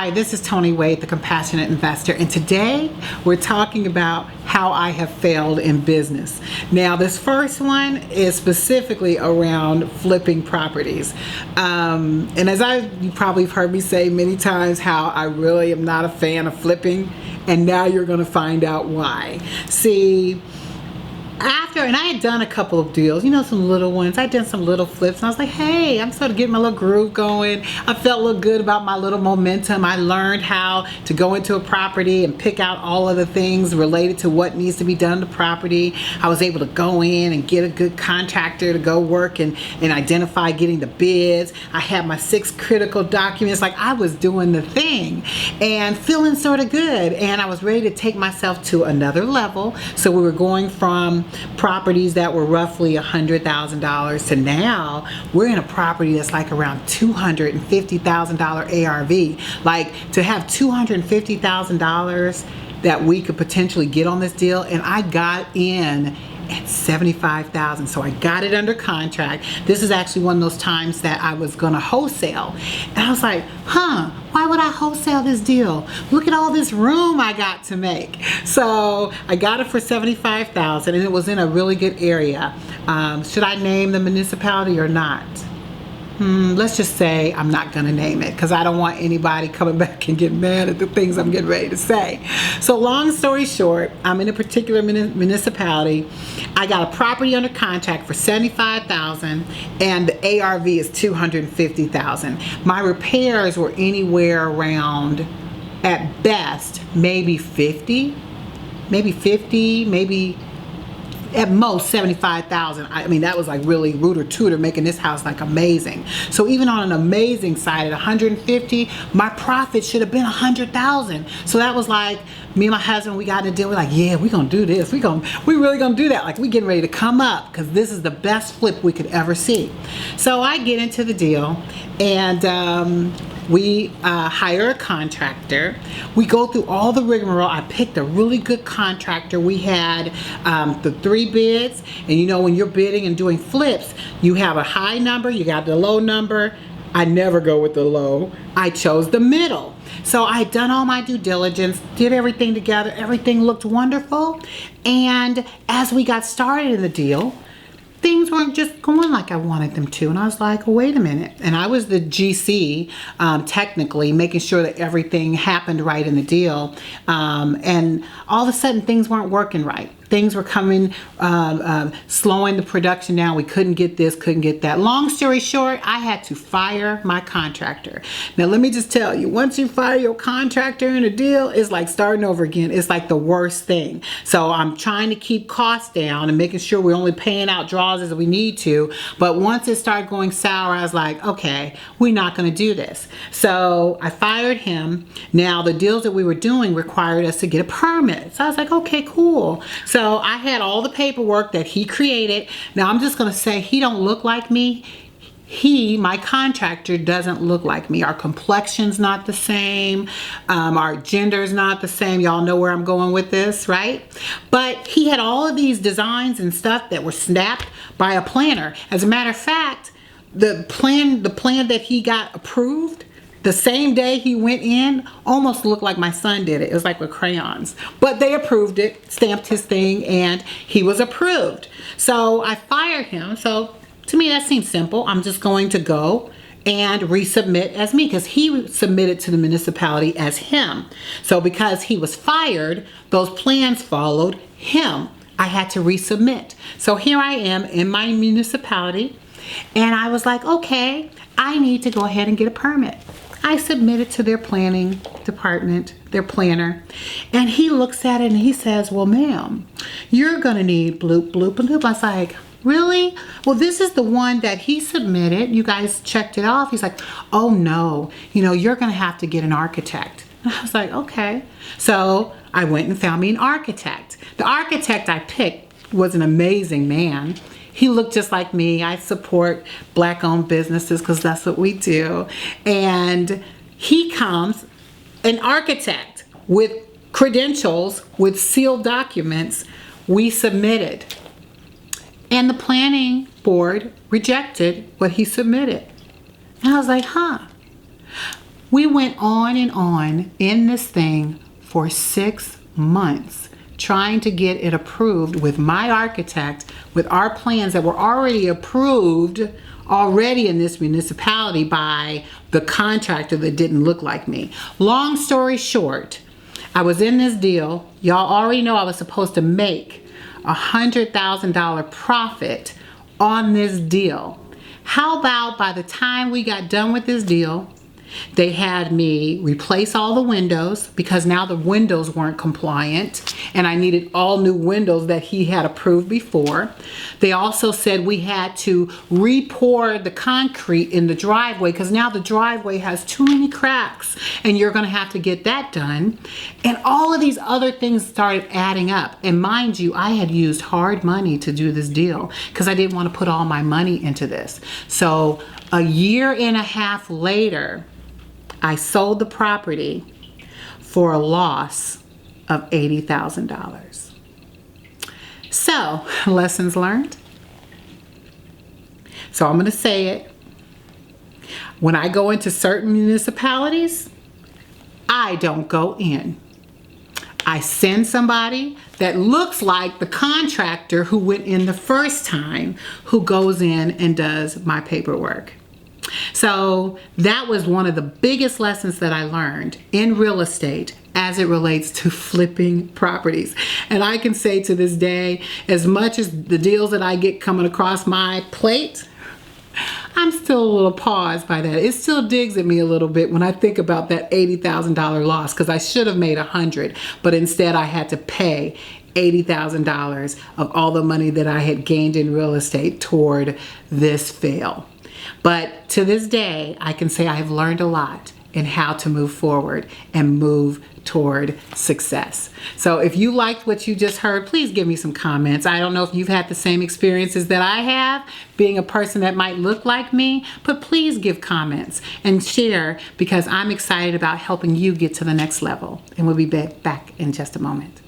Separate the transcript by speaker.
Speaker 1: Hi, this is Tony Wade, the Compassionate Investor, and today we're talking about how I have failed in business. Now, this first one is specifically around flipping properties. And as you probably have heard me say many times, how I really am not a fan of flipping, and now you're going to find out why. See, and I had done a couple of deals, some little ones. I did some little flips, and I was like, hey, I'm sort of getting my little groove going. I felt a little good about my little momentum. I learned how to go into a property and pick out all of the things related to what needs to be done to the property. I was able to go in and get a good contractor to go work and identify getting the bids. I had my 6 critical documents. Like, I was doing the thing and feeling sort of good, and I was ready to take myself to another level. So we were going from properties that were roughly $100,000 to now we're in a property that's like around $250,000 ARV. Like, to have $250,000 that we could potentially get on this deal, and I got in at $75,000. So I got it under contract. This is actually one of those times that I was gonna wholesale, and I was like, why would I wholesale this deal? Look at all this room I got to make. So I got it for $75,000, and it was in a really good area. Should I name the municipality or not? Let's just say I'm not gonna name it, because I don't want anybody coming back and getting mad at the things I'm getting ready to say. So long story short, I'm in a particular municipality. I got a property under contract for $75,000, and the ARV is $250,000. My repairs were anywhere around, at best, maybe 50, maybe at most $75,000. I mean, that was like really rooter tooter, making this house like amazing. So even on an amazing side at 150, my profit should have been 100,000. So that was like, me and my husband, we got in a deal. We're like, yeah, we're gonna do this. We really gonna do that. Like, we getting ready to come up, because this is the best flip we could ever see. So I get into the deal, and we hire a contractor. We go through all the rigmarole. I picked a really good contractor. We had the 3 bids, and when you're bidding and doing flips, you have a high number, you got the low number. I never go with the low. I chose the middle. So I had done all my due diligence, did everything together. Everything looked wonderful. And as we got started in the deal, things weren't just going like I wanted them to. And I was like, well, wait a minute. And I was the GC, technically, making sure that everything happened right in the deal. And all of a sudden, things weren't working right. Things were coming, slowing the production down. We couldn't get this, couldn't get that. Long story short, I had to fire my contractor. Now, let me just tell you, once you fire your contractor in a deal, it's like starting over again. It's like the worst thing. So I'm trying to keep costs down and making sure we're only paying out draws as we need to. But once it started going sour, I was like, okay, we're not going to do this. So I fired him. Now, the deals that we were doing required us to get a permit. So I was like, okay, cool. So I had all the paperwork that he created. Now, I'm just going to say, he don't look like me. My contractor, doesn't look like me. Our complexion's not the same. Our gender's not the same. Y'all know where I'm going with this, right? But he had all of these designs and stuff that were snapped by a planner. As a matter of fact, the plan that he got approved, the same day he went in, almost looked like my son did it. It was like with crayons. But they approved it, stamped his thing, and he was approved. So I fired him. So to me, that seems simple. I'm just going to go and resubmit as me, because he submitted to the municipality as him. So because he was fired, those plans followed him. I had to resubmit. So here I am in my municipality, and I was like, okay, I need to go ahead and get a permit. I submitted to their planning department, their planner, and he looks at it and he says, well, ma'am, you're gonna need bloop, bloop, and bloop. I was like, really? Well, this is the one that he submitted. You guys checked it off. He's like, oh no, you're gonna have to get an architect. And I was like, okay. So I went and found me an architect. The architect I picked was an amazing man. He looked just like me. I support Black-owned businesses because that's what we do. And he comes, an architect with credentials, with sealed documents. We submitted. And the planning board rejected what he submitted. And I was like, We went on and on in this thing for 6 months trying to get it approved with my architect, with our plans that were already approved already in this municipality by the contractor that didn't look like me. Long story short, I was in this deal. Y'all already know I was supposed to make $100,000 profit on this deal. How about by the time we got done with this deal, they had me replace all the windows because now the windows weren't compliant and I needed all new windows that he had approved before. They also said we had to re-pour the concrete in the driveway because now the driveway has too many cracks and you're going to have to get that done. And all of these other things started adding up. And mind you, I had used hard money to do this deal because I didn't want to put all my money into this. So a year and a half later, I sold the property for a loss of $80,000. So, lessons learned. So I'm going to say it. When I go into certain municipalities, I don't go in. I send somebody that looks like the contractor who went in the first time, who goes in and does my paperwork. So that was one of the biggest lessons that I learned in real estate as it relates to flipping properties. And I can say to this day, as much as the deals that I get coming across my plate, I'm still a little paused by that. It still digs at me a little bit when I think about that $80,000 loss, because I should have made $100,000, but instead I had to pay $80,000 of all the money that I had gained in real estate toward this fail. But to this day, I can say I have learned a lot in how to move forward and move toward success. So if you liked what you just heard, please give me some comments. I don't know if you've had the same experiences that I have, being a person that might look like me, but please give comments and share, because I'm excited about helping you get to the next level. And we'll be back in just a moment.